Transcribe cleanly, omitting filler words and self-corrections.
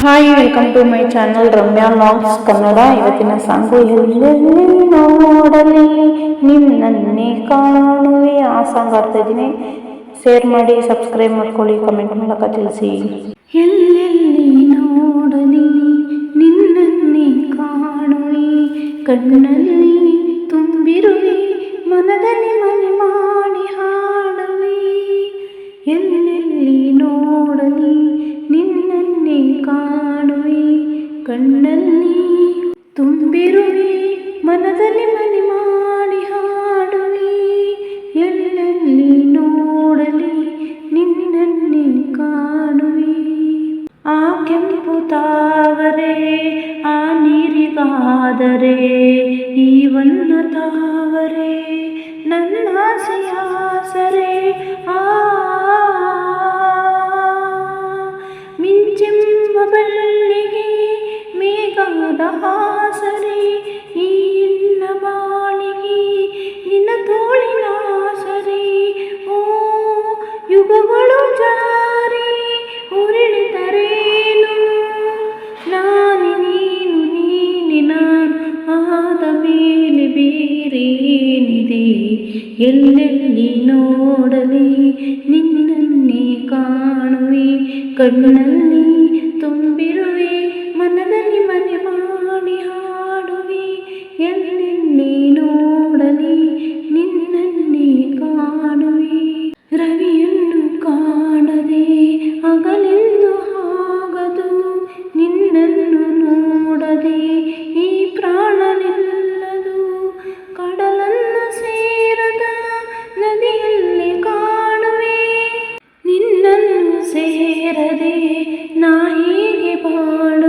Hi, welcome to my channel Ramya vlogs Kannada. ಇವತ್ತಿನ song ಎಲ್ಲೆಲ್ಲಿ ನೋಡಲಿ ನಿನ್ನನ್ನೇ ಕಾಣುವೆ, ಆ ಸಾಂಗ್ ಆಡ್ತಾ ಇದ್ದೀನಿ. ಶೇರ್ ಮಾಡಿ, ಸಬ್ಸ್ಕ್ರೈಬ್ ಮಾಡ್ಕೊಳ್ಳಿ, ಕಮೆಂಟ್ ಮೂಲಕ ತಿಳಿಸಿ. ಎಲ್ಲೆಲ್ಲಿ ನೋಡಲಿ ನಿನ್ನನ್ನೇ ಕಾಣುವೆ, ಕಣ್ಣಲ್ಲಿ ತುಂಬಿರುವೆ, ಮನದಲ್ಲಿ ಮನೆ ಮಾಡಿ ಹಾಡುವೆ. ಎಲ್ಲೆಲ್ಲಿ ನೋಡಲಿ ನಿನ್ನನ್ನೇ ಕಾಣುವೆ, ಕಣ್ಣಲ್ಲಿ ತುಂಬಿರುವೆ, ಮನದಲ್ಲಿ ಮನೆ ಮಾಡಿ ಹಾಡುವೆ. ಎಲ್ಲೆಲ್ಲಿ ನೋಡಲಿ ನಿನ್ನನ್ನೇ ಕಾಣುವೆ. ಆ ಕೆಂಪು ತಾವರೆ ಆ ನೀರಿಗಾದರೆ, ಈ ವನ್ನ ತಾವರೆ ನನ್ನ ಆಸೆಯಾಸರೆ. ಆ ಮಿಂಚೆಂಬ ಬಳ್ಳಿಗೆ ಮೇಘದ ಆಸರೆ, ಈ ನಿನ್ನ ಬಾಳಿಗೆ ನಿನ್ನ ತೋಳಿನ ಆಸರೆ. ಓ ಯುಗಗಳು ಜಾರಿ ಉರುಳಿದರೇನು, ನಾನು ನೀನು ನೀನೆ ನಾನು ಆದ ಮೇಲೆ ಬೇರೇನಿದೆ. ಎಲ್ಲೆಲ್ಲಿ ನೋಡಲಿ ನಿನ್ನನ್ನೇ ಕಾಣುವೆ, ಕಣ್ಣಲ್ಲಿ ತುಂಬಿರುವೆ, ಮನದಲ್ಲಿ ಮನೆ ಮಾಡಿ ಹಾಡುವೆ. ಎಲ್ಲೆಲ್ಲಿ ನೋಡಲಿ ನಿನ್ನನ್ನೇ ಕಾಣುವೆ. ರವಿಯನ್ನು ಕಾಣದೆ ಹಗಲೆಂದು ಆಗದು, ನಿನ್ನನ್ನು ನೋಡದೆ ಈ ಪ್ರಾಣ ನಿಲ್ಲದು. ಕಡಲನ್ನು ಸೇರದ ನದಿಯಲ್ಲಿ ಕಾಣುವೆ, ನಿನ್ನನ್ನು ಸೇರದೆ ನಾ ಹೇಗೆ ಬಾಳು.